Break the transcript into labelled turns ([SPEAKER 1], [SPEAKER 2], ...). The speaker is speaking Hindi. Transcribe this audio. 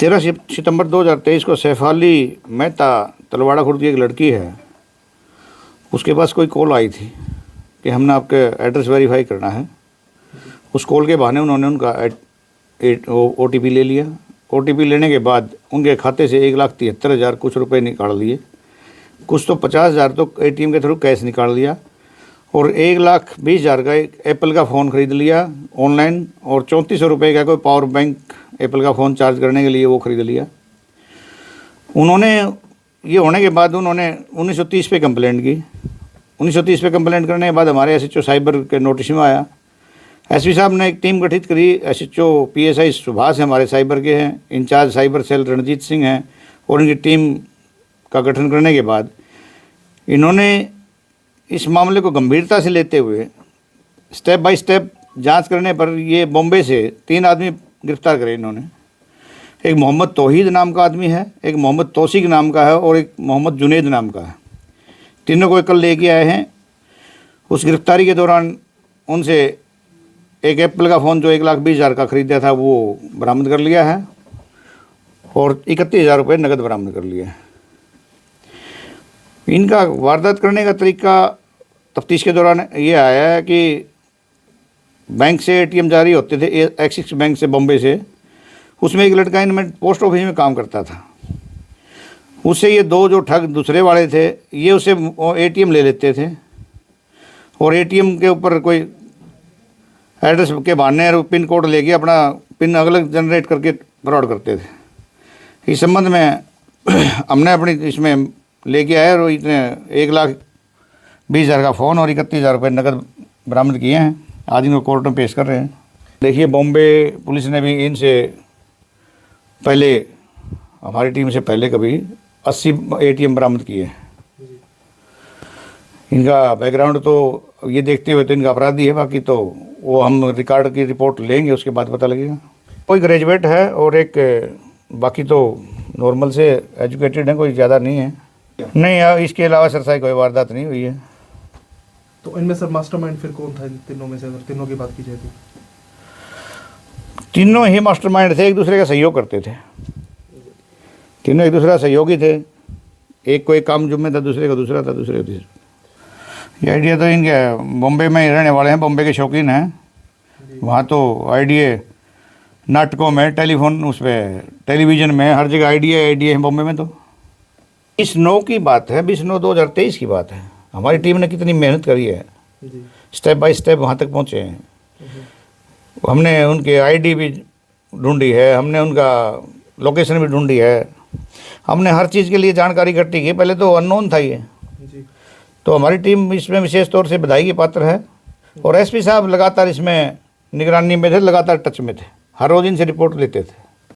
[SPEAKER 1] 13 सितंबर 2023 को सैफाली मेहता तलवाड़ा खुर्द की एक लड़की है, उसके पास कोई कॉल आई थी कि हमने आपके एड्रेस वेरीफाई करना है। उस कॉल के बहाने उन्होंने उनका OTP ले लिया। OTP लेने के बाद उनके खाते से 1,73,000 कुछ रुपए निकाल लिए, कुछ तो 50,000 तो ATM के थ्रू कैश निकाल लिया और 1,20,000 का एक एप्पल का फ़ोन ख़रीद लिया ऑनलाइन और 3400 रुपये का कोई पावर बैंक एप्पल का फ़ोन चार्ज करने के लिए वो ख़रीद लिया। उन्होंने ये होने के बाद उन्होंने 1930 पे कंप्लेंट की। 1930 पे कंप्लेंट करने के बाद हमारे SHO साइबर के नोटिस में आया। SP साहब ने एक टीम गठित करी। SHO PSI सुभाष हमारे साइबर के हैं, incharge cyber cell Ranjit Singh हैं और इनकी टीम का गठन करने के बाद इन्होंने इस मामले को गंभीरता से लेते हुए स्टेप बाय स्टेप जांच करने पर ये बॉम्बे से 3 आदमी गिरफ्तार करे इन्होंने। एक मोहम्मद तौहीद नाम का आदमी है, एक मोहम्मद तौसीक नाम का है और एक मोहम्मद जुनेद नाम का है। तीनों को कल लेके आए हैं। उस गिरफ्तारी के दौरान उनसे एक एप्पल का फ़ोन जो 1,20,000 का ख़रीदा था वो बरामद कर लिया है और 31,000 रुपये नकद बरामद कर लिया है। इनका वारदात करने का तरीका तफ्तीश के दौरान ये आया है कि बैंक से ATM जारी होते थे, एक्सिस बैंक से बॉम्बे से। उसमें एक लड़का इनमें पोस्ट ऑफिस में काम करता था। उससे ये 2 जो ठग दूसरे वाले थे ये उससे ATM ले लेते थे और ATM के ऊपर कोई एड्रेस के बहाने और पिन कोड लेके अपना पिन अलग जनरेट करके फ्रॉड करते थे। इस संबंध में हमने अपनी इसमें लेके आए और इतने 1,20,000 का फ़ोन और 31,000 रुपये नकद बरामद किए हैं। आज इनको कोर्ट में पेश कर रहे हैं। देखिए, बॉम्बे पुलिस ने भी इनसे पहले, हमारी टीम से पहले कभी 80 ATM बरामद किए। इनका बैकग्राउंड तो ये देखते हुए तो इनका अपराधी है, बाकी तो वो हम रिकॉर्ड की रिपोर्ट लेंगे, उसके बाद पता लगेगा। कोई ग्रेजुएट है और एक बाकी तो नॉर्मल से एजुकेटेड है, कोई ज़्यादा नहीं है। नहीं, इसके अलावा सर कोई वारदात नहीं हुई है।
[SPEAKER 2] तो इनमें सर मास्टरमाइंड फिर कौन था इन तीनों में से, अगर तीनों की बात की जाए तो?
[SPEAKER 1] तीनों ही मास्टरमाइंड थे, एक दूसरे का सहयोग करते थे। तीनों एक दूसरे का सहयोगी थे। एक को एक काम जुम्मे था, दूसरे का दूसरा था, दूसरे का तीसरा। ये आइडिया तो इनके बॉम्बे में रहने वाले हैं, बॉम्बे के शौकीन हैं। वहाँ तो आइडिया नाटकों में, टेलीफोन उस पर, टेलीविज़न में, हर जगह आइडिया है बॉम्बे में। तो 20/9 की बात है, 20/9/2023 की बात है। हमारी टीम ने कितनी मेहनत करी है, स्टेप बाय स्टेप वहाँ तक पहुँचे हैं। हमने उनके ID भी ढूंढी है, हमने उनका लोकेशन भी ढूंढी है, हमने हर चीज़ के लिए जानकारी इकट्ठी की। पहले तो अननोन था ये, तो हमारी टीम इसमें विशेष तौर से बधाई की पात्र है। और SP साहब लगातार इसमें निगरानी में थे, लगातार टच में थे, हर रोज़ इनसे रिपोर्ट लेते थे।